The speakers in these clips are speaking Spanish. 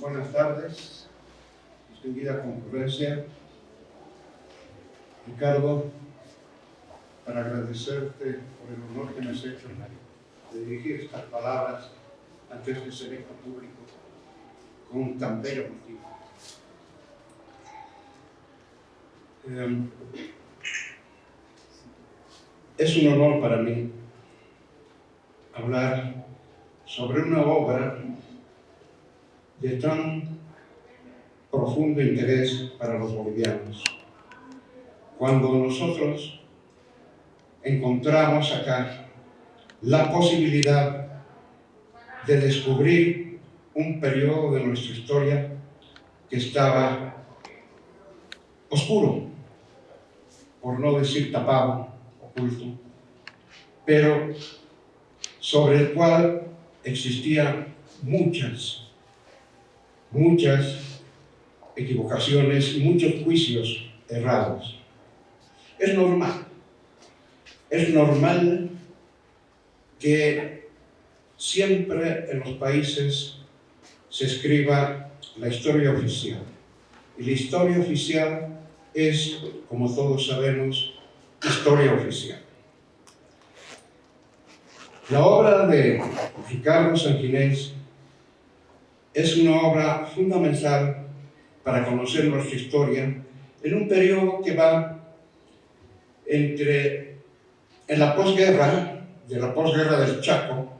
Buenas tardes, distinguida concurrencia. Ricardo, para agradecerte por el honor que me has hecho de dirigir estas palabras ante este selecto público con un tan bello motivo. Es un honor para mí hablar sobre una obra de tan profundo interés para los bolivianos. Cuando nosotros encontramos acá la posibilidad de descubrir un periodo de nuestra historia que estaba oscuro, por no decir tapado, oculto, pero sobre el cual existían muchas equivocaciones y muchos juicios errados. Es normal que siempre en los países se escriba la historia oficial. Y la historia oficial es, como todos sabemos, historia oficial. La obra de Ricardo Sanguinés es una obra fundamental para conocer nuestra historia en un periodo que va en la posguerra, de la posguerra del Chaco,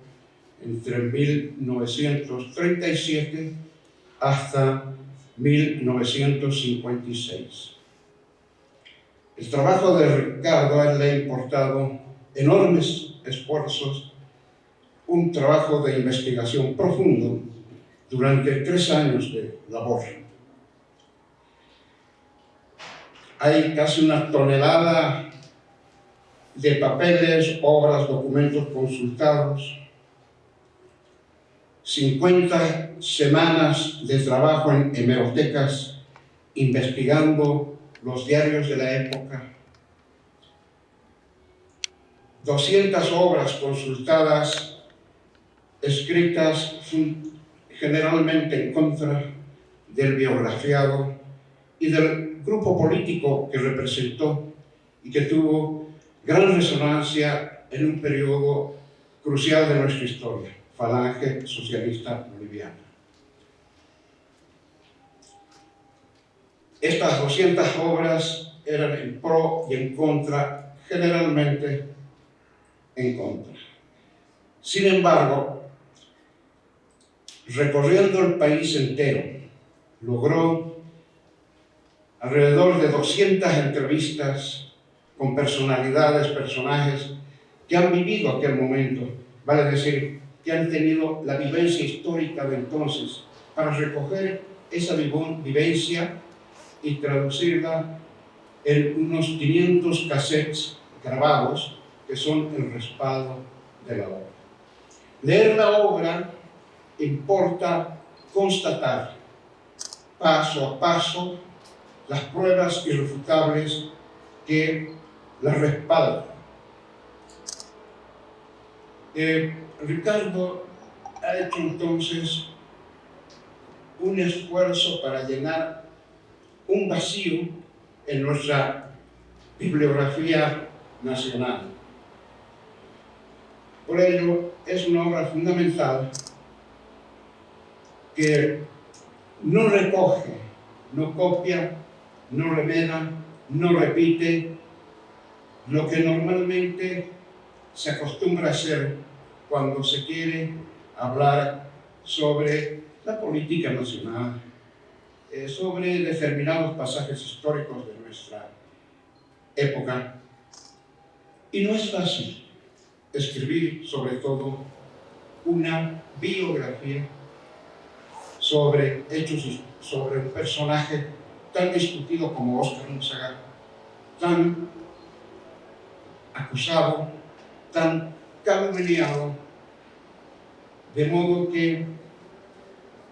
entre 1937 hasta 1956. El trabajo de Ricardo le ha importado enormes esfuerzos, un trabajo de investigación profundo durante 3 años de labor. Hay casi una tonelada de papeles, obras, documentos consultados, 50 semanas de trabajo en hemerotecas, investigando los diarios de la época, 200 obras consultadas, escritas generalmente en contra del biografiado y del grupo político que representó y que tuvo gran resonancia en un periodo crucial de nuestra historia, Falange Socialista Boliviana. Estas 200 obras eran en pro y en contra, generalmente en contra. Sin embargo, recorriendo el país entero, logró alrededor de 200 entrevistas con personajes que han vivido aquel momento, vale decir, que han tenido la vivencia histórica de entonces, para recoger esa vivencia y traducirla en unos 500 cassettes grabados que son el respaldo de la obra. Leer la obra importa constatar paso a paso las pruebas irrefutables que la respaldan. Ricardo ha hecho entonces un esfuerzo para llenar un vacío en nuestra bibliografía nacional. Por ello, es una obra fundamental que no recoge, no copia, no remeda, no repite lo que normalmente se acostumbra a hacer cuando se quiere hablar sobre la política nacional, sobre determinados pasajes históricos de nuestra época. Y no es fácil escribir, sobre todo, una biografía sobre hechos, sobre un personaje tan discutido como Óscar Unzaga, tan acusado, tan calumniado, de modo que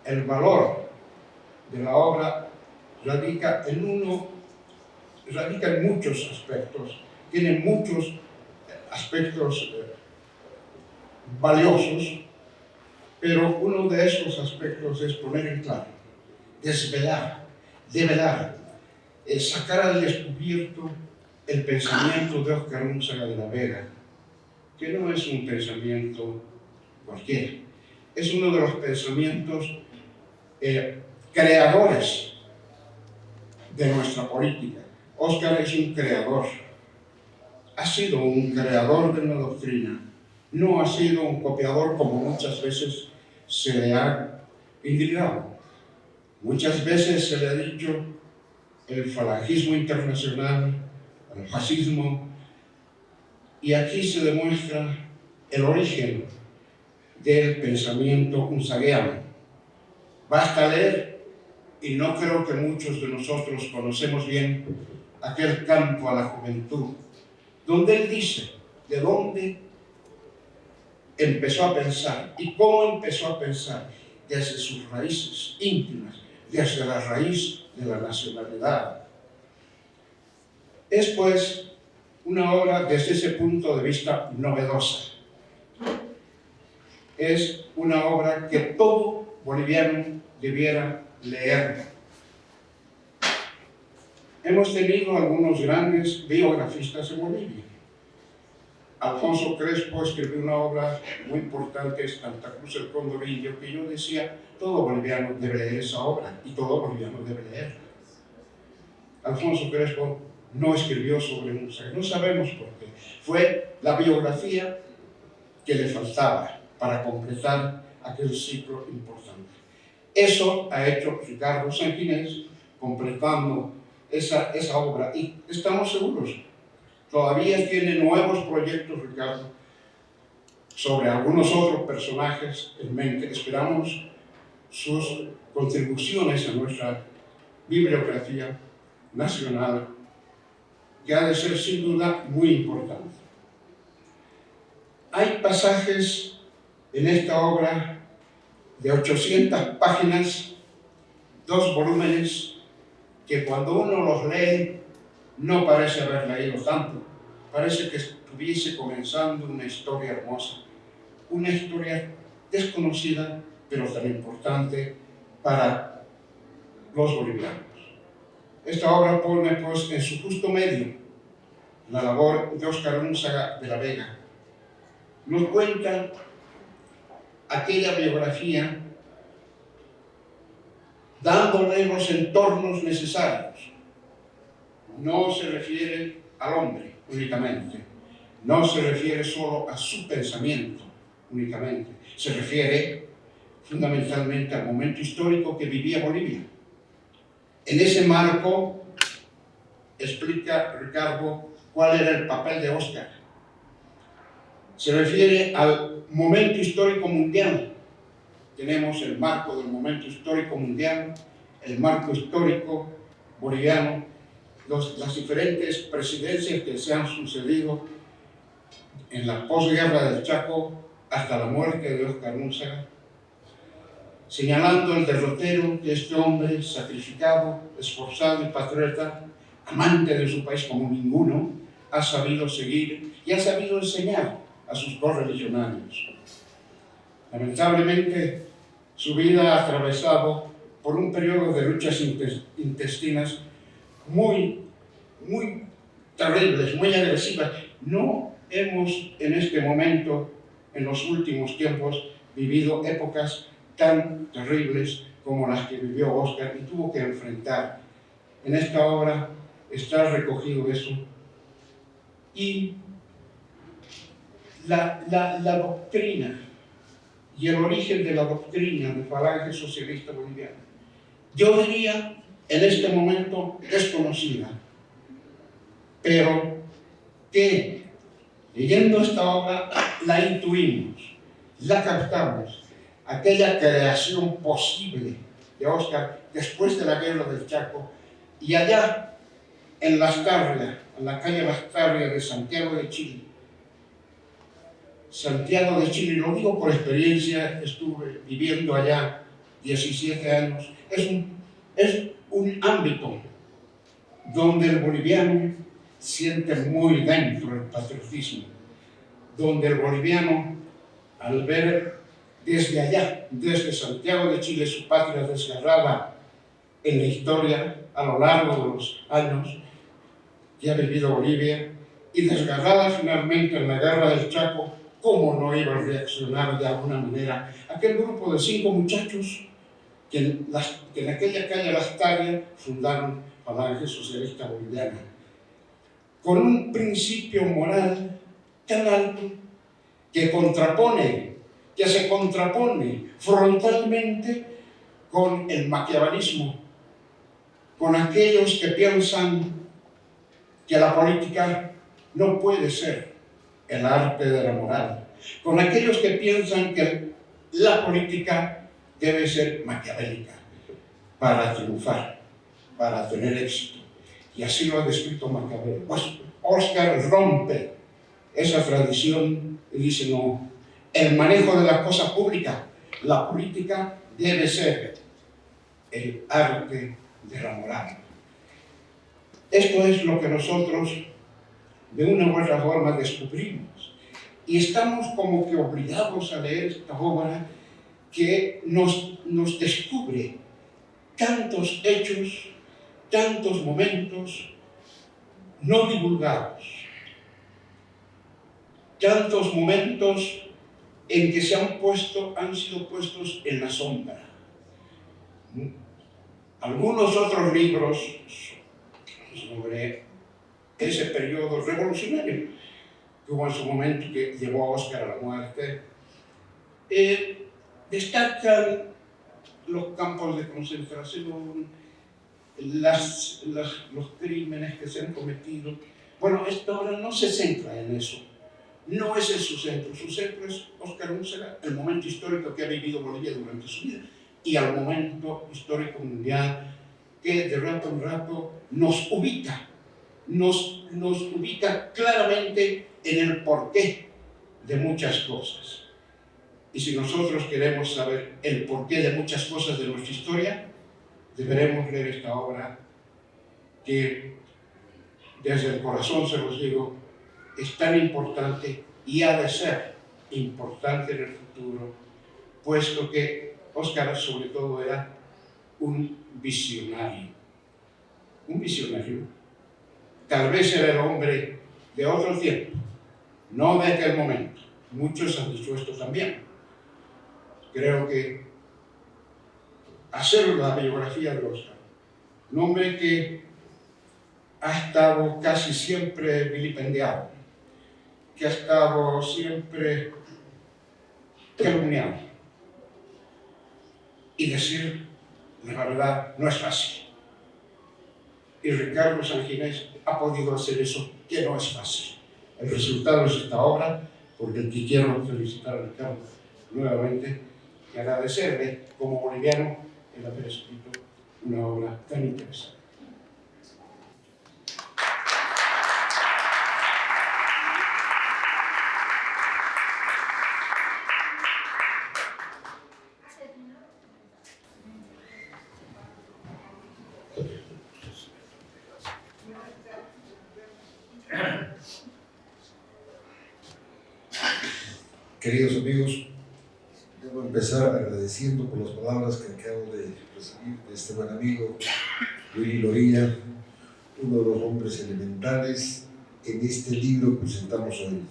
el valor de la obra radica en muchos aspectos, tiene muchos aspectos valiosos, pero uno de esos aspectos es poner en claro desvelar, develar, sacar al descubierto el pensamiento de Óscar Unzaga de la Vega, que no es un pensamiento cualquiera, es uno de los pensamientos creadores de nuestra política. Óscar es un creador, ha sido un creador de una doctrina, no ha sido un copiador como muchas veces se le ha indicado. Muchas veces se le ha dicho el falangismo internacional, el fascismo, y aquí se demuestra el origen del pensamiento unzaguiano. Basta leer, y no creo que muchos de nosotros conocemos bien aquel Canto a la Juventud, donde él dice de dónde empezó a pensar y cómo empezó a pensar, desde sus raíces íntimas, desde la raíz de la nacionalidad. Es pues una obra desde ese punto de vista novedosa. Es una obra que todo boliviano debiera leer. Hemos tenido algunos grandes biografistas en Bolivia. Alfonso Crespo escribió una obra muy importante, Santa Cruz el Condorillo, que yo decía, todo boliviano debe leer esa obra y todo boliviano debe leerla. Alfonso Crespo no escribió sobre Unzaga, no sabemos por qué. Fue la biografía que le faltaba para completar aquel ciclo importante. Eso ha hecho Ricardo Sanguinés, completando esa obra, y estamos seguros, todavía tiene nuevos proyectos, Ricardo, sobre algunos otros personajes en mente. Esperamos sus contribuciones a nuestra bibliografía nacional, que ha de ser sin duda muy importante. Hay pasajes en esta obra de 800 páginas, 2 volúmenes, que cuando uno los lee no parece haber leído tanto, parece que estuviese comenzando una historia hermosa, una historia desconocida, pero tan importante para los bolivianos. Esta obra pone pues en su justo medio la labor de Óscar Unzaga de la Vega. Nos cuenta aquella biografía dándole los entornos necesarios. No se refiere al hombre únicamente, no se refiere solo a su pensamiento únicamente, se refiere fundamentalmente al momento histórico que vivía Bolivia. En ese marco explica Ricardo cuál era el papel de Óscar. Se refiere al momento histórico mundial. Tenemos el marco del momento histórico mundial, el marco histórico boliviano, las diferentes presidencias que se han sucedido en la posguerra del Chaco hasta la muerte de Óscar Unzaga, señalando el derrotero de este hombre sacrificado, esforzado y patriota, amante de su país como ninguno, ha sabido seguir y ha sabido enseñar a sus correligionarios. Lamentablemente, su vida ha atravesado por un periodo de luchas intestinas muy terribles, muy agresivas. No hemos en este momento, en los últimos tiempos, vivido épocas tan terribles como las que vivió Óscar y tuvo que enfrentar. En esta obra está recogido eso. Y la doctrina y el origen de la doctrina de Falange Socialista Boliviana, yo diría en este momento desconocida, pero que leyendo esta obra la intuimos, la captamos, aquella creación posible de Óscar después de la guerra del Chaco, y allá en Lastarria, en la calle Lastarria de Santiago de Chile. Santiago de Chile, lo digo por experiencia, estuve viviendo allá 17 años, es un ámbito donde el boliviano siente muy dentro el patriotismo, donde el boliviano, al ver desde allá, desde Santiago de Chile, su patria desgarrada en la historia a lo largo de los años que ha vivido Bolivia, y desgarrada finalmente en la guerra del Chaco, ¿cómo no iba a reaccionar de alguna manera aquel grupo de 5 muchachos que en aquella calle Las Taglias fundaron Falange Socialista Boliviana, con un principio moral tan alto que se contrapone frontalmente con el maquiavelismo, con aquellos que piensan que la política no puede ser el arte de la moral, con aquellos que piensan que la política debe ser maquiavélica para triunfar, para tener éxito. Y así lo ha descrito Maquiavelo. Pues Oscar rompe esa tradición y dice: no, el manejo de la cosa pública, la política debe ser el arte de la moral. Esto es lo que nosotros de una u otra forma descubrimos, y estamos como que obligados a leer esta obra que nos descubre tantos hechos, tantos momentos no divulgados, tantos momentos en que han sido puestos en la sombra. Algunos otros libros sobre ese periodo revolucionario que hubo en su momento, que llevó a Oscar a la muerte, destacan los campos de concentración, los crímenes que se han cometido. Bueno, esta obra no se centra en eso, no ese es su centro es Óscar Úrsera, el momento histórico que ha vivido Bolivia durante su vida, y al momento histórico mundial que de rato en rato nos ubica claramente en el porqué de muchas cosas. Y si nosotros queremos saber el porqué de muchas cosas de nuestra historia, deberemos leer esta obra que, desde el corazón se los digo, es tan importante y ha de ser importante en el futuro, puesto que Óscar sobre todo era un visionario. Un visionario. Tal vez era el hombre de otro tiempo, no de aquel momento. Muchos han dicho esto también. Creo que hacer la biografía de Óscar, un hombre que ha estado casi siempre vilipendiado, que ha estado siempre calumniado, y decir la verdad no es fácil. Y Ricardo Sanginés ha podido hacer eso, que no es fácil. El resultado es esta obra, porque quiero felicitar a Ricardo nuevamente y agradecerle como boliviano el haber escrito una obra tan interesante. Queridos amigos, debo empezar agradeciendo por las palabras que acabo de recibir de este buen amigo, Willy Loría, uno de los hombres elementales en este libro que presentamos hoy.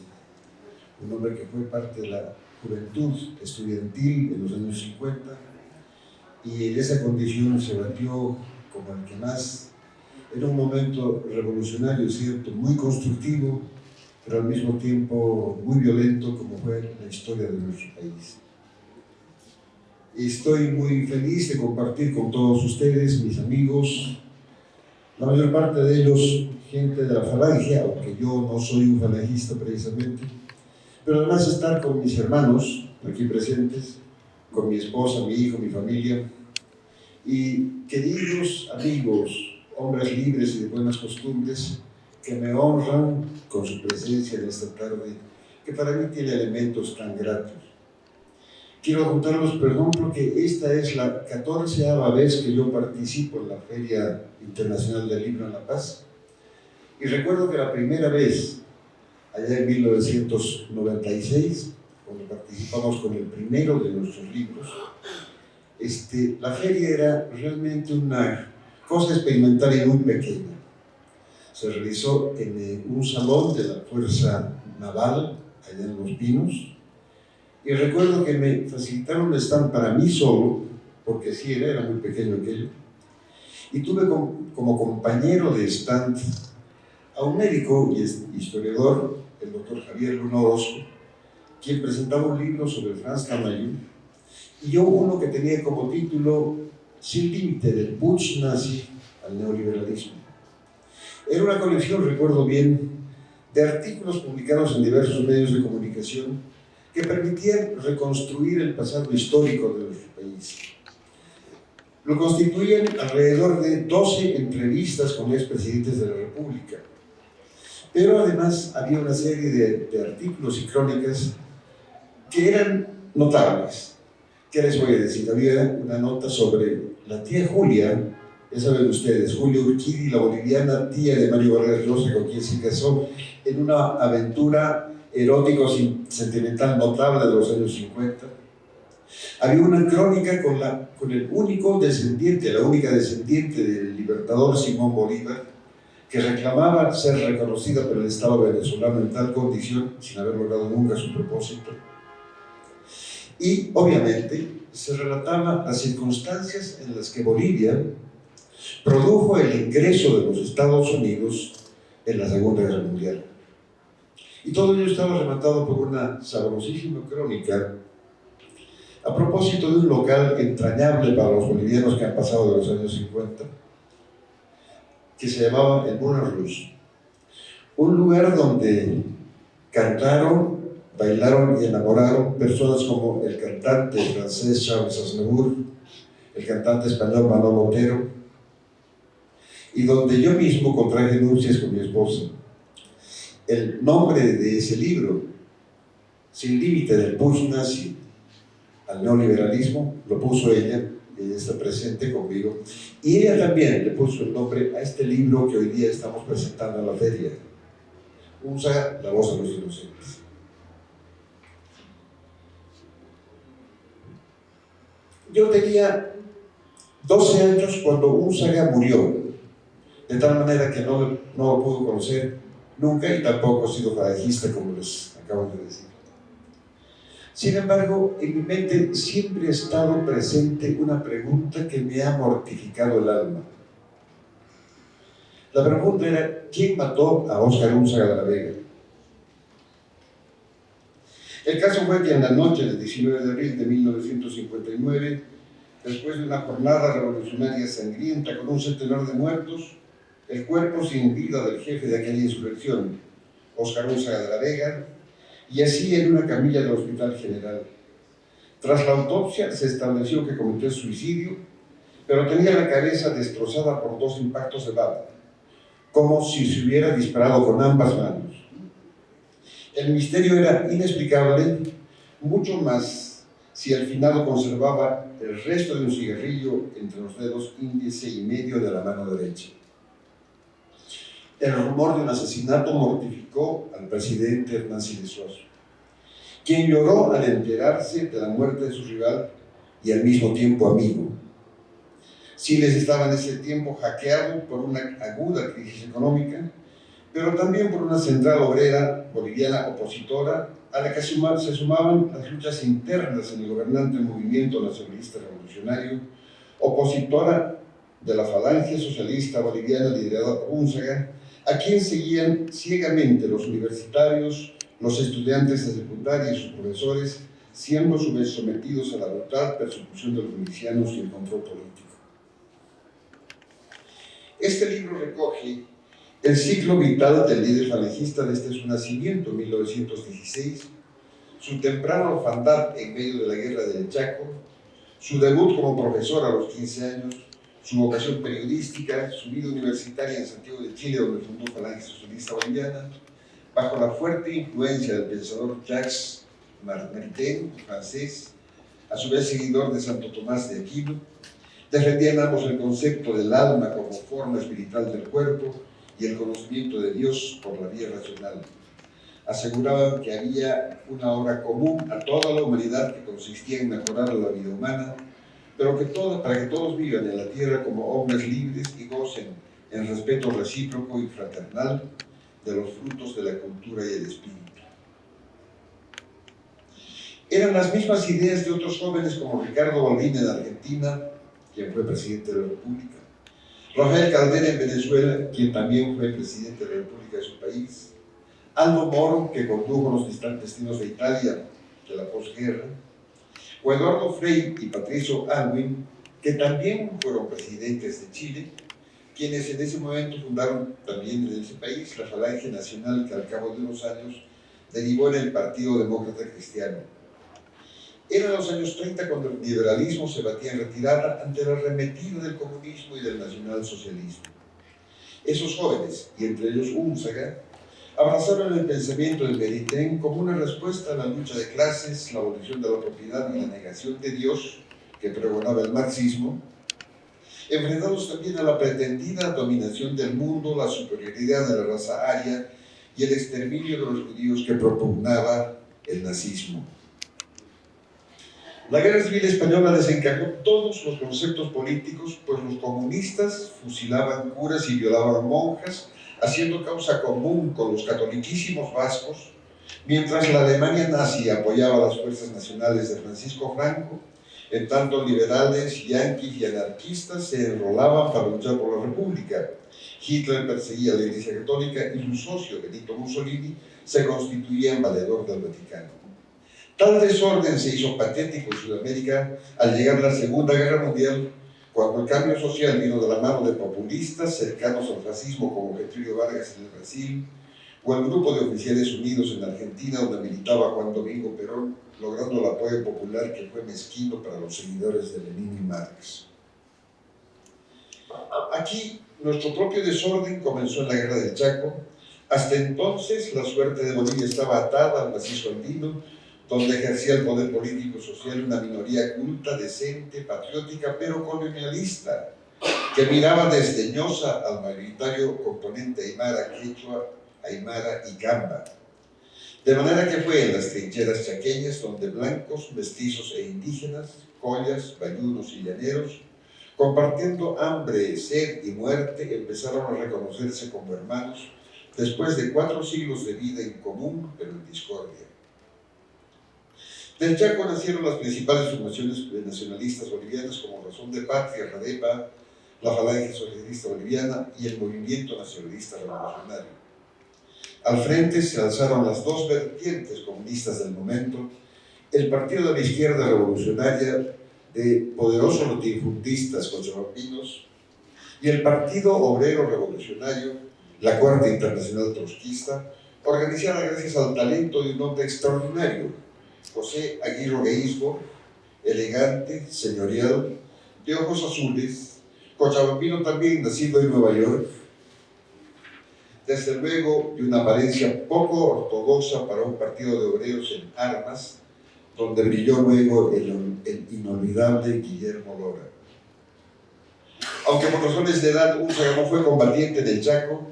Un hombre que fue parte de la juventud estudiantil en los años 50 y en esa condición se batió como el que más. Era un momento revolucionario, cierto, muy constructivo, pero al mismo tiempo muy violento, como fue la historia de nuestro país. Estoy muy feliz de compartir con todos ustedes, mis amigos, la mayor parte de ellos gente de la Falange, aunque yo no soy un falangista precisamente, pero además estar con mis hermanos aquí presentes, con mi esposa, mi hijo, mi familia, y queridos amigos, hombres libres y de buenas costumbres, que me honran con su presencia en esta tarde, que para mí tiene elementos tan gratos. Quiero contarles, por ejemplo, que esta es la 14ª vez que yo participo en la Feria Internacional del Libro en La Paz, y recuerdo que la primera vez, allá en 1996, cuando participamos con el primero de nuestros libros, la feria era realmente una cosa experimental y muy pequeña. Se realizó en un salón de la Fuerza Naval, allá en Los Pinos, y recuerdo que me facilitaron un stand para mí solo, porque sí era muy pequeño aquello, y tuve como compañero de stand a un médico y historiador, el doctor Javier Luna Orozco, quien presentaba un libro sobre Franz Camaño, y yo uno que tenía como título Sin límite, del putsch nazi al neoliberalismo. Era una colección, recuerdo bien, de artículos publicados en diversos medios de comunicación que permitían reconstruir el pasado histórico de nuestro país. Lo constituían alrededor de 12 entrevistas con expresidentes de la República. Pero además había una serie de artículos y crónicas que eran notables. ¿Qué les voy a decir? Había una nota sobre la tía Julia, ya saben ustedes, Julia Urquidi, la boliviana, tía de Mario Vargas Llosa, con quien se casó en una aventura erótico sentimental notable de los años 50. Había una crónica con el único descendiente, la única descendiente del libertador Simón Bolívar, que reclamaba ser reconocida por el Estado venezolano en tal condición, sin haber logrado nunca su propósito. Y, obviamente, se relataban las circunstancias en las que Bolivia produjo el ingreso de los Estados Unidos en la Segunda Guerra Mundial. Y todo ello estaba rematado por una sabrosísima crónica a propósito de un local entrañable para los bolivianos que han pasado de los años 50, que se llamaba el Moulin Rouge, un lugar donde cantaron, bailaron y enamoraron personas como el cantante francés Charles Aznavour, el cantante español Manolo Otero, y donde yo mismo contraje nupcias con mi esposa. El nombre de ese libro, Sin límite, del putsch nazi al neoliberalismo, lo puso ella está presente conmigo, y ella también le puso el nombre a este libro que hoy día estamos presentando en la feria, Unzaga, la voz de los inocentes. Yo tenía 12 años cuando Unzaga murió, de tal manera que no lo pude conocer nunca y tampoco he sido falangista, como les acabo de decir. Sin embargo, en mi mente siempre ha estado presente una pregunta que me ha mortificado el alma. La pregunta era, ¿quién mató a Óscar Unzaga de la Vega? El caso fue que en la noche del 19 de abril de 1959, después de una jornada revolucionaria sangrienta con un centenar de muertos, el cuerpo sin vida del jefe de aquella insurrección, Óscar Unzaga de la Vega, yacía en una camilla del Hospital General. Tras la autopsia se estableció que cometió suicidio, pero tenía la cabeza destrozada por 2 impactos de bala, como si se hubiera disparado con ambas manos. El misterio era inexplicable, mucho más si al final conservaba el resto de un cigarrillo entre los dedos índice y medio de la mano derecha. El rumor de un asesinato mortificó al presidente Hernán Siles Suazo, quien lloró al enterarse de la muerte de su rival y al mismo tiempo amigo. Siles estaba en ese tiempo hackeado por una aguda crisis económica, pero también por una central obrera boliviana opositora a la que se sumaban las luchas internas en el gobernante movimiento nacionalista revolucionario, opositora de la falange socialista boliviana liderada por Unzaga, a quien seguían ciegamente los universitarios, los estudiantes de secundaria y sus profesores, siendo a su vez sometidos a la brutal persecución de los milicianos y el control político. Este libro recoge el ciclo vital del líder falangista desde su nacimiento en 1916, su temprana orfandad en medio de la guerra del Chaco, su debut como profesor a los 15 años, su vocación periodística, su vida universitaria en Santiago de Chile, donde fundó Falange Socialista Boliviana, bajo la fuerte influencia del pensador Jacques Maritain, francés, a su vez seguidor de Santo Tomás de Aquino. Defendían ambos el concepto del alma como forma espiritual del cuerpo y el conocimiento de Dios por la vía racional. Aseguraban que había una obra común a toda la humanidad que consistía en mejorar la vida humana, pero para que todos vivan en la tierra como hombres libres y gocen en respeto recíproco y fraternal de los frutos de la cultura y el espíritu. Eran las mismas ideas de otros jóvenes como Ricardo Balbín en Argentina, quien fue presidente de la República, Rafael Caldera en Venezuela, quien también fue presidente de la República de su país, Aldo Moro, que condujo los distantes destinos de Italia de la posguerra, o Eduardo Frei y Patricio Aylwin, que también fueron presidentes de Chile, quienes en ese momento fundaron también en ese país la Falange Nacional, que al cabo de unos años derivó en el Partido Demócrata Cristiano. Eran los años 30 cuando el liberalismo se batía en retirada ante la arremetida del comunismo y del nacionalsocialismo. Esos jóvenes, y entre ellos Unzaga, abrazaron el pensamiento del Maritain como una respuesta a la lucha de clases, la abolición de la propiedad y la negación de Dios, que pregonaba el marxismo, enfrentados también a la pretendida dominación del mundo, la superioridad de la raza aria y el exterminio de los judíos que propugnaba el nazismo. La Guerra Civil Española desencajó todos los conceptos políticos, pues los comunistas fusilaban curas y violaban monjas, haciendo causa común con los catoliquísimos vascos, mientras la Alemania nazi apoyaba a las fuerzas nacionales de Francisco Franco, en tanto liberales, yanquis y anarquistas se enrolaban para luchar por la República. Hitler perseguía a la Iglesia Católica y su socio, Benito Mussolini, se constituía en valedor del Vaticano. Tal desorden se hizo patético en Sudamérica al llegar la Segunda Guerra Mundial, cuando el cambio social vino de la mano de populistas cercanos al fascismo como Getúlio Vargas en el Brasil, o el Grupo de Oficiales Unidos en Argentina, donde militaba Juan Domingo Perón, logrando el apoyo popular que fue mezquino para los seguidores de Lenin y Marx. Aquí, nuestro propio desorden comenzó en la Guerra del Chaco. Hasta entonces, la suerte de Bolivia estaba atada al macizo andino, donde ejercía el poder político y social una minoría culta, decente, patriótica, pero colonialista, que miraba desdeñosa al mayoritario componente aymara, quechua, aymara y gamba. De manera que fue en las trincheras chaqueñas donde blancos, mestizos e indígenas, collas, bayunos y llaneros, compartiendo hambre, sed y muerte, empezaron a reconocerse como hermanos después de 4 siglos de vida en común, pero en discordia. Del Chaco nacieron las principales formaciones nacionalistas bolivianas como Razón de Patria, RADEPA, la Falange Socialista Boliviana y el Movimiento Nacionalista Revolucionario. Al frente se alzaron las dos vertientes comunistas del momento, el Partido de la Izquierda Revolucionaria de poderosos latifundistas cochabambinos y el Partido Obrero Revolucionario, la Cuarta Internacional Trotskista, organizada gracias al talento de un hombre extraordinario, José Aguirre Geisbo, elegante, señorial, de ojos azules, cochabambino también, nacido en Nueva York, desde luego de una apariencia poco ortodoxa para un partido de obreros en armas, donde brilló luego el inolvidable Guillermo Lora. Aunque por razones de edad Unzaga no fue combatiente del Chaco,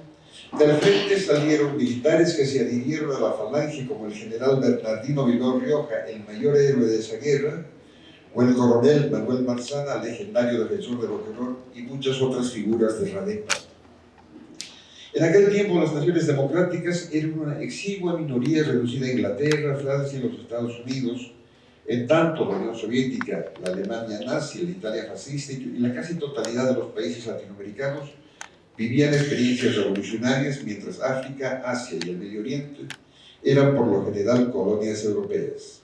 del frente salieron militares que se adhirieron a la Falange, como el general Bernardino Viló Rioja, el mayor héroe de esa guerra, o el coronel Manuel Marzana, legendario defensor del Boquerón, y muchas otras figuras de RADEPA. En aquel tiempo las naciones democráticas eran una exigua minoría reducida a Inglaterra, Francia y los Estados Unidos, en tanto la Unión Soviética, la Alemania nazi, la Italia fascista y la casi totalidad de los países latinoamericanos vivían experiencias revolucionarias, mientras África, Asia y el Medio Oriente eran por lo general colonias europeas.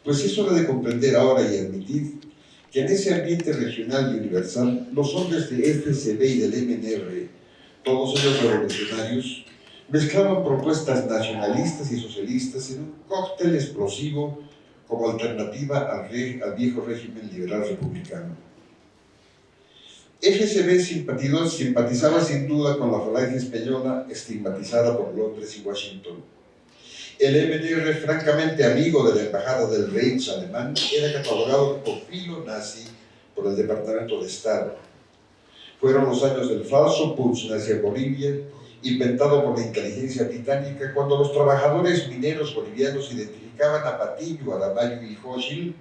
Pues es hora de comprender ahora y admitir que en ese ambiente regional y universal, los hombres de FCB y del MNR, todos ellos revolucionarios, mezclaban propuestas nacionalistas y socialistas en un cóctel explosivo como alternativa al viejo régimen liberal republicano. FCB simpatizaba sin duda con la Falange española, estigmatizada por Londres y Washington. El MNR, francamente amigo de la embajada del Reich alemán, era catalogado como filo nazi por el Departamento de Estado. Fueron los años del falso putsch nazi en Bolivia, inventado por la inteligencia británica, cuando los trabajadores mineros bolivianos identificaban a Patiño, Aramayo y Hochschild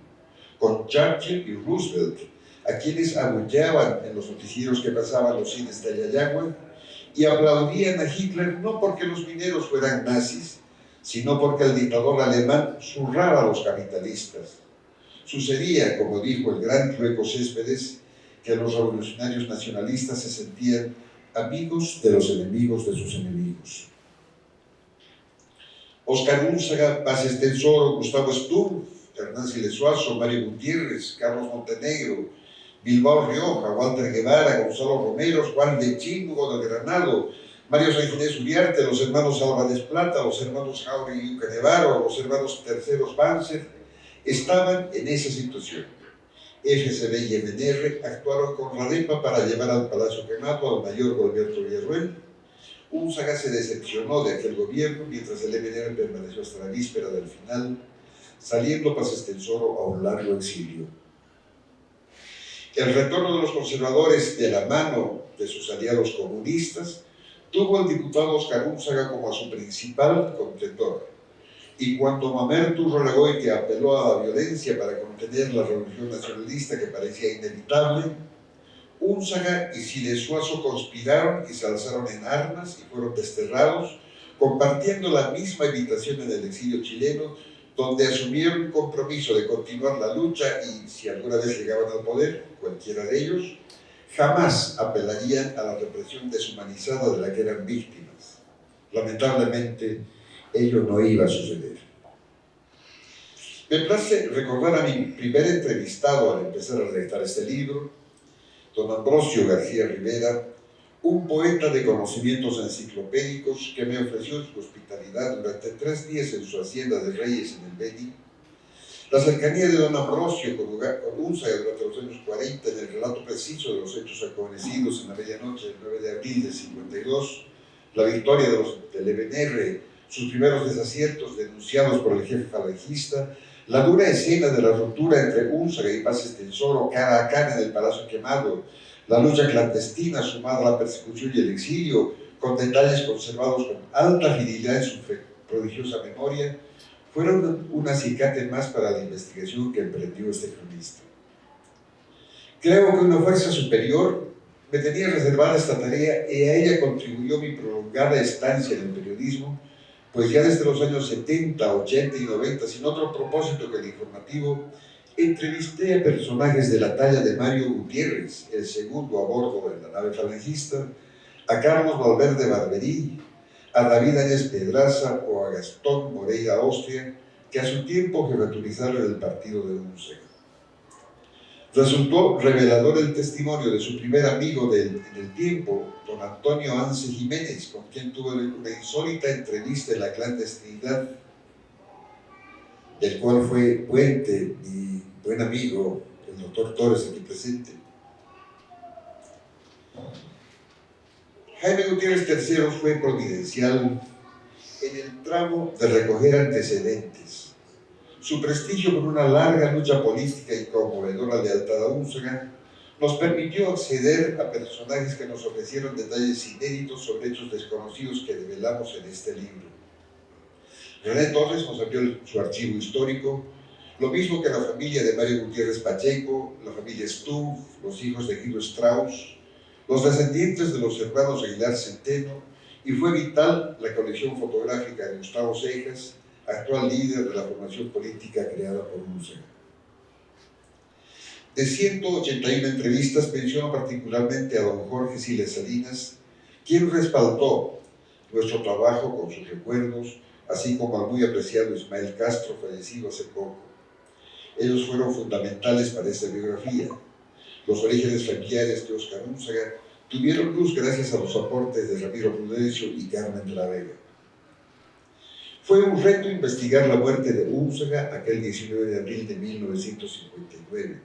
con Churchill y Roosevelt, a quienes abucheaban en los noticieros que pasaban los cines de Ayayagua, y aplaudían a Hitler no porque los mineros fueran nazis, sino porque el dictador alemán zurraba a los capitalistas. Sucedía, como dijo el gran Rueco Céspedes, que los revolucionarios nacionalistas se sentían amigos de los enemigos de sus enemigos. Óscar Únzaga, Paz Estensoro, Gustavo Sturm, Hernán Siles Suazo, Mario Gutiérrez, Carlos Montenegro, Bilbao Rioja, Walter Guevara, Gonzalo Romero, Juan de Chingo de Granado, Mario Sáenz Uriarte, los hermanos Álvarez Plata, los hermanos Jauregui y Canevaro, los hermanos Terceros Banzer, estaban en esa situación. FCB y MNR actuaron con Radepa para llevar al Palacio Quemado al mayor Gualberto Villarruel. Únzaga se decepcionó de aquel gobierno, mientras el MNR permaneció hasta la víspera del final, saliendo Paz Estensoro a un largo exilio. El retorno de los conservadores de la mano de sus aliados comunistas tuvo al diputado Óscar Únzaga como a su principal contendor. Y cuando Mamerto Rolagoy, que apeló a la violencia para contener la revolución nacionalista que parecía inevitable, Únzaga y Siles Suazo conspiraron y se alzaron en armas y fueron desterrados, compartiendo la misma habitación en el exilio chileno, donde asumieron un compromiso de continuar la lucha y, si alguna vez llegaban al poder, cualquiera de ellos, jamás apelarían a la represión deshumanizada de la que eran víctimas. Lamentablemente, ello no iba a suceder. Me place recordar a mi primer entrevistado al empezar a redactar este libro, don Ambrosio García Rivera, un poeta de conocimientos enciclopédicos que me ofreció su hospitalidad durante 3 días en su hacienda de Reyes en el Beni. La cercanía de don Ambrosio con Únzaga durante los años 40 en el relato preciso de los hechos acontecidos en la medianoche del 9 de abril del 52, la victoria del MNR, sus primeros desaciertos denunciados por el jefe falangista, la dura escena de la ruptura entre Únzaga y Paz Estensoro cara a cara en el Palacio Quemado, la lucha clandestina sumada a la persecución y el exilio, con detalles conservados con alta fidelidad en su prodigiosa memoria, fueron un acicate más para la investigación que emprendió este cronista. Creo que una fuerza superior me tenía reservada esta tarea y a ella contribuyó mi prolongada estancia en el periodismo, pues ya desde los años 70, 80 y 90, sin otro propósito que el informativo, entrevisté a personajes de la talla de Mario Gutiérrez, el segundo a bordo de la nave falangista, a Carlos Valverde Barberí, a David Áñez Pedraza o a Gastón Moreira Austria, que a su tiempo jefaturizaba el partido de Únzaga. Resultó revelador el testimonio de su primer amigo en el tiempo, don Antonio Anse Jiménez, con quien tuve una insólita entrevista en la clandestinidad, del cual fue puente mi buen amigo, el doctor Torres, aquí presente. Jaime Gutiérrez III fue providencial en el tramo de recoger antecedentes. Su prestigio con una larga lucha política y conmovedora lealtad a Únzaga nos permitió acceder a personajes que nos ofrecieron detalles inéditos sobre hechos desconocidos que develamos en este libro. René Torres nos abrió su archivo histórico, lo mismo que la familia de Mario Gutiérrez Pacheco, la familia Stumpf, los hijos de Guido Strauss, los descendientes de los hermanos Aguilar Centeno, y fue vital la colección fotográfica de Gustavo Cejas, actual líder de la formación política creada por Únzaga. De 181 entrevistas, menciono particularmente a don Jorge Siles Salinas, quien respaldó nuestro trabajo con sus recuerdos, así como al muy apreciado Ismael Castro, fallecido hace poco. Ellos fueron fundamentales para esta biografía. Los orígenes familiares de Óscar Únzaga tuvieron luz gracias a los aportes de Ramiro Prudencio y Carmen de la Vega. Fue un reto investigar la muerte de Únzaga aquel 19 de abril de 1959.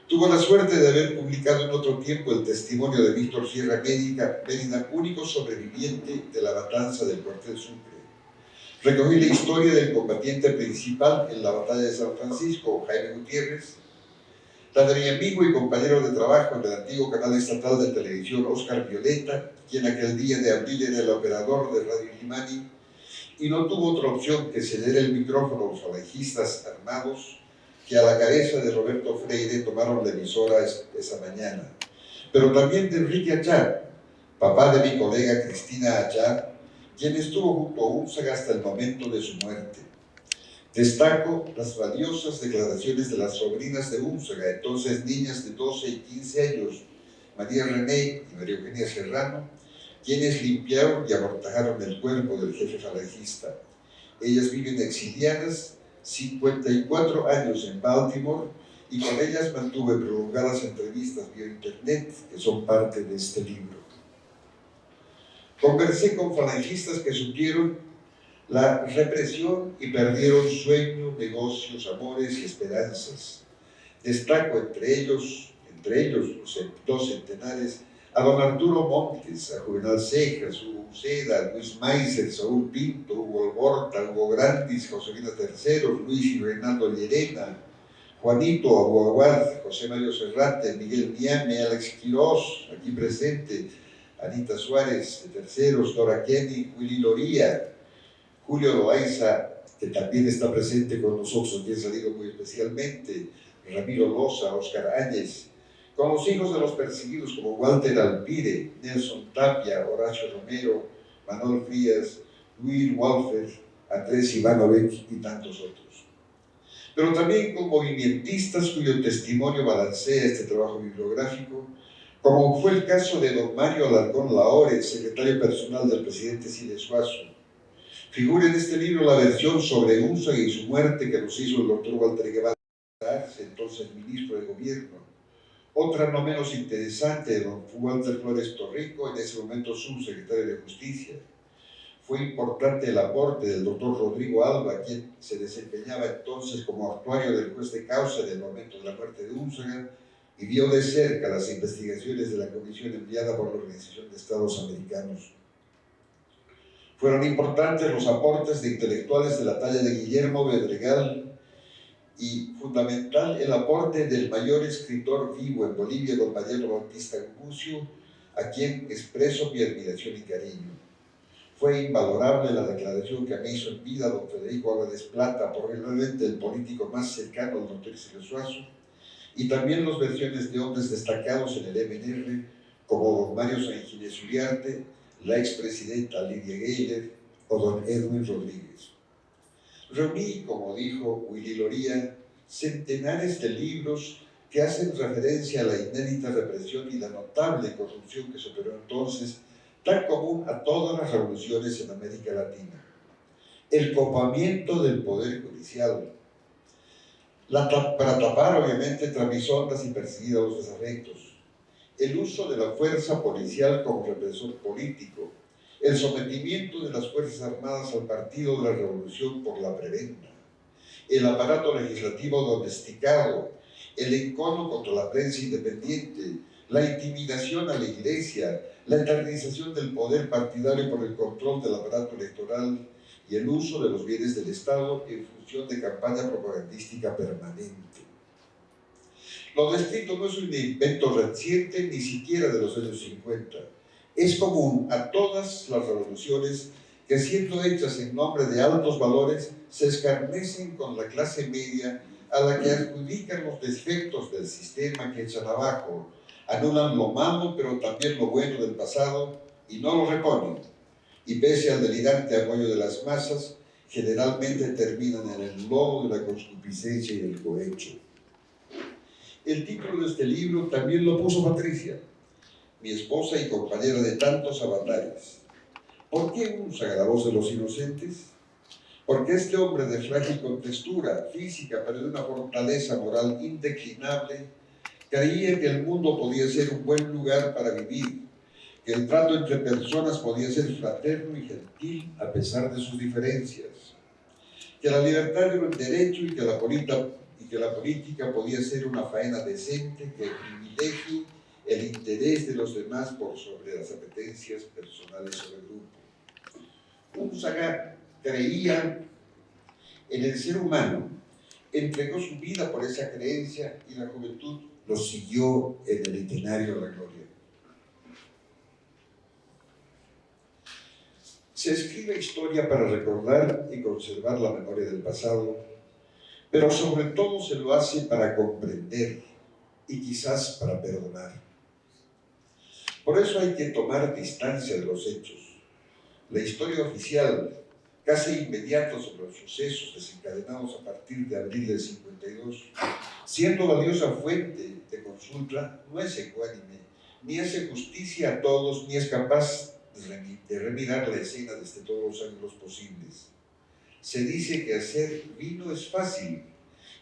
Tuvo la suerte de haber publicado en otro tiempo el testimonio de Víctor Sierra Mérida, único sobreviviente de la matanza del cuartel Sucre. Recogí la historia del combatiente principal en la batalla de San Francisco, Jaime Gutiérrez, la de mi amigo y compañero de trabajo en el antiguo canal estatal de televisión Óscar Violeta, quien aquel día de abril era el operador de Radio Limani, y no tuvo otra opción que ceder el micrófono a los falangistas armados que a la cabeza de Roberto Freire tomaron la emisora esa mañana, pero también de Enrique Achar, papá de mi colega Cristina Achar, quien estuvo junto a Únzaga hasta el momento de su muerte. Destaco las valiosas declaraciones de las sobrinas de Únzaga, entonces niñas de 12 y 15 años, María René y María Eugenia Serrano, quienes limpiaron y amortajaron el cuerpo del jefe falangista. Ellas viven exiliadas 54 años en Baltimore y con ellas mantuve prolongadas entrevistas vía internet que son parte de este libro. Conversé con falangistas que sufrieron la represión y perdieron sueños, negocios, amores y esperanzas. Destaco entre ellos los dos centenares, a don Arturo Montes, a Juvenal Cejas, Hugo Uceda, Luis Maiser, Saúl Pinto, Hugo Alborta, Hugo Grandis, Josefina III, Luis y Reinaldo Llerena, Juanito Aguaguad, José Mario Serrate, Miguel Miame, Alex Quirós, aquí presente, Anita Suárez, de Terceros, Dora Kenny, Willy Loría, Julio Loaiza, que también está presente con nosotros, aquí ha salido muy especialmente, Ramiro Loza, Óscar Áñez, con los hijos de los perseguidos como Walter Alpire, Nelson Tapia, Horacio Romero, Manuel Frías, Luis Walfer, Andrés Ivanovic y tantos otros. Pero también con movimentistas cuyo testimonio balancea este trabajo bibliográfico, como fue el caso de don Mario Alarcón Lahore, secretario personal del presidente Siles Suazo. Figura en este libro la versión sobre Únzaga y su muerte que nos hizo el doctor Walter Guevara, entonces ministro de gobierno. Otra no menos interesante de don Walter Flores Torrico, en ese momento subsecretario de Justicia. Fue importante el aporte del doctor Rodrigo Alba, quien se desempeñaba entonces como actuario del juez de causa en el momento de la muerte de Únzaga y vio de cerca las investigaciones de la comisión enviada por la Organización de Estados Americanos. Fueron importantes los aportes de intelectuales de la talla de Guillermo Bedregal y fundamental el aporte del mayor escritor vivo en Bolivia, don Mariano Bautista Gumucio, a quien expreso mi admiración y cariño. Fue invalorable la declaración que me hizo en vida don Federico Álvarez Plata, probablemente el político más cercano al doctor Siles Suazo, y también las versiones de hombres destacados en el MNR, como don Mario Sanginés Uriarte, la expresidenta Lidia Geiler o don Edwin Rodríguez. Reuní, como dijo Willy Loría, centenares de libros que hacen referencia a la inédita represión y la notable corrupción que se operó entonces, tan común a todas las revoluciones en América Latina. El copamiento del poder judicial, para tapar obviamente trapisondas y perseguir a los desafectos, el uso de la fuerza policial como represor político, el sometimiento de las Fuerzas Armadas al Partido de la Revolución por la prebenda, el aparato legislativo domesticado, el encono contra la prensa independiente, la intimidación a la Iglesia, la eternización del poder partidario por el control del aparato electoral y el uso de los bienes del Estado en función de campaña propagandística permanente. Lo descrito no es un invento reciente ni siquiera de los años 50. Es común a todas las revoluciones que, siendo hechas en nombre de altos valores, se escarnecen con la clase media a la que adjudican los defectos del sistema que echan abajo, anulan lo malo pero también lo bueno del pasado y no lo reponen. Y pese al delirante apoyo de las masas, generalmente terminan en el lodo de la concupiscencia y el cohecho. El título de este libro también lo puso Patricia, mi esposa y compañera de tantos avatares. ¿Por qué Únzaga, la voz de los inocentes? Porque este hombre de frágil contextura física, pero de una fortaleza moral indeclinable, creía que el mundo podía ser un buen lugar para vivir, que el trato entre personas podía ser fraterno y gentil a pesar de sus diferencias, que la libertad era un derecho y que la política podía ser una faena decente que privilegie el interés de los demás por sobre las apetencias personales o del grupo. Únzaga creía en el ser humano, entregó su vida por esa creencia y la juventud lo siguió en el itinerario de la gloria. Se escribe historia para recordar y conservar la memoria del pasado, pero sobre todo se lo hace para comprender y quizás para perdonar. Por eso hay que tomar distancia de los hechos. La historia oficial, casi inmediata sobre los sucesos desencadenados a partir de abril del 52, siendo valiosa fuente de consulta, no es ecuánime, ni hace justicia a todos, ni es capaz de remirar la escena desde todos los ángulos posibles. Se dice que hacer vino es fácil,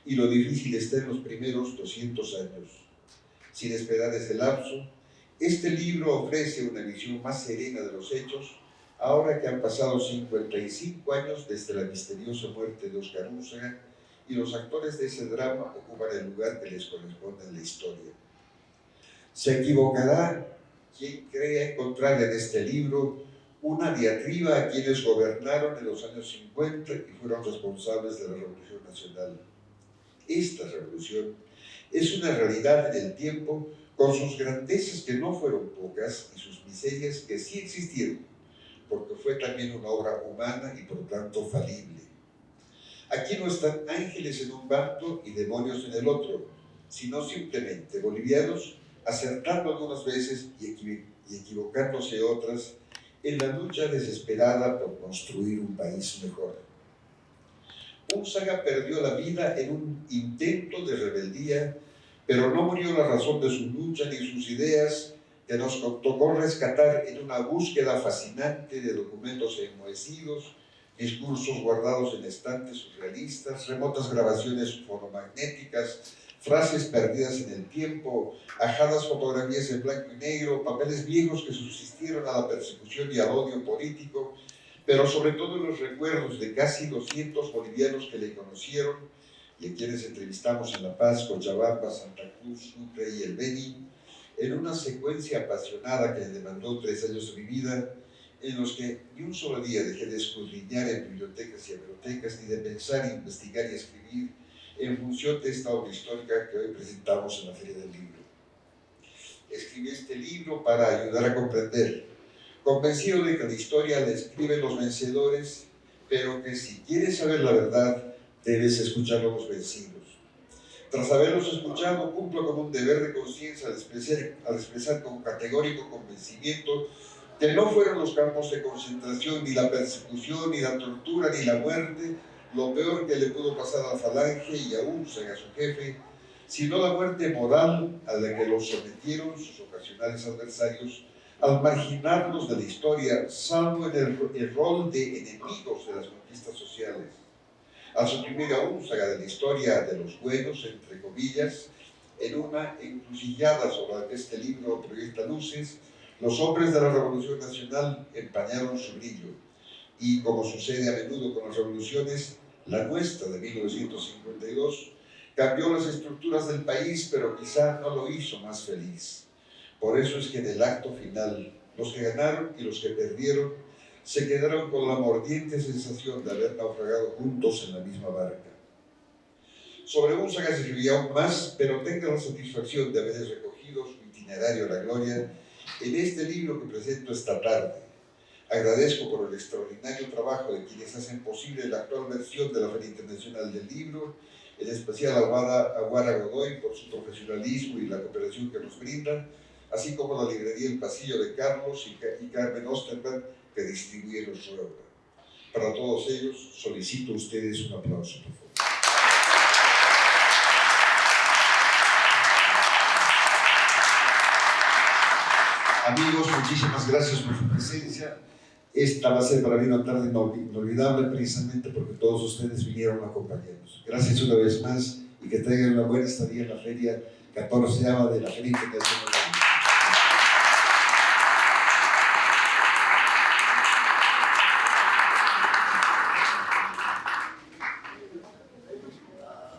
y lo difícil está en los primeros 200 años. Sin esperar ese lapso, este libro ofrece una visión más serena de los hechos, ahora que han pasado 55 años desde la misteriosa muerte de Óscar Únzaga y los actores de ese drama ocupan el lugar que les corresponde en la historia. Se equivocará quien crea encontrar en este libro una diatriba a quienes gobernaron en los años 50 y fueron responsables de la Revolución Nacional. Esta revolución es una realidad en el tiempo, con sus grandezas que no fueron pocas y sus miserias que sí existieron, porque fue también una obra humana y por tanto falible. Aquí no están ángeles en un bando y demonios en el otro, sino simplemente bolivianos acertando algunas veces y equivocándose otras en la lucha desesperada por construir un país mejor. Únzaga perdió la vida en un intento de rebeldía, pero no murió la razón de su lucha ni sus ideas, que nos tocó rescatar en una búsqueda fascinante de documentos enmohecidos, discursos guardados en estantes surrealistas, remotas grabaciones fonomagnéticas, frases perdidas en el tiempo, ajadas fotografías en blanco y negro, papeles viejos que subsistieron a la persecución y al odio político, pero sobre todo en los recuerdos de casi 200 bolivianos que le conocieron y a quienes entrevistamos en La Paz, Cochabamba, Santa Cruz, Sucre y El Beni, en una secuencia apasionada que le demandó 3 años de mi vida, en los que ni un solo día dejé de escudriñar en bibliotecas y hemerotecas, ni de pensar, investigar y escribir en función de esta obra histórica que hoy presentamos en la Feria del Libro. Escribí este libro para ayudar a comprender, convencido de que la historia la escriben los vencedores, pero que si quieres saber la verdad, debes escuchar a los vencidos. Tras haberlos escuchado, cumplo con un deber de conciencia al expresar con categórico convencimiento que no fueron los campos de concentración, ni la persecución, ni la tortura, ni la muerte, lo peor que le pudo pasar a la Falange y a Únzaga, a su jefe, sino la muerte moral a la que los sometieron sus ocasionales adversarios al marginarlos de la historia, salvo en el rol de enemigos de las conquistas sociales. Al suprimir a Únzaga de la historia de los buenos, entre comillas, en una encrucijada sobre la que este libro proyecta luces, los hombres de la Revolución Nacional empañaron su brillo y, como sucede a menudo con las revoluciones, la nuestra de 1952 cambió las estructuras del país, pero quizá no lo hizo más feliz. Por eso es que en el acto final, los que ganaron y los que perdieron se quedaron con la mordiente sensación de haber naufragado juntos en la misma barca. Sobre Únzaga se escribía aún más, pero tenga la satisfacción de haber recogido su itinerario a la gloria en este libro que presento esta tarde. Agradezco por el extraordinario trabajo de quienes hacen posible la actual versión de la Feria Internacional del Libro, en especial a Guara Godoy por su profesionalismo y la cooperación que nos brindan, así como la librería El Pasillo de Carlos y Carmen Osterberg, que distribuyeron su obra. Para todos ellos, solicito a ustedes un aplauso, por favor. Amigos, muchísimas gracias por su presencia. Esta va a ser para mí una tarde inolvidable, precisamente porque todos ustedes vinieron a acompañarnos. Gracias una vez más y que tengan una buena estadía en la Feria 14ª de la Feria Internacional.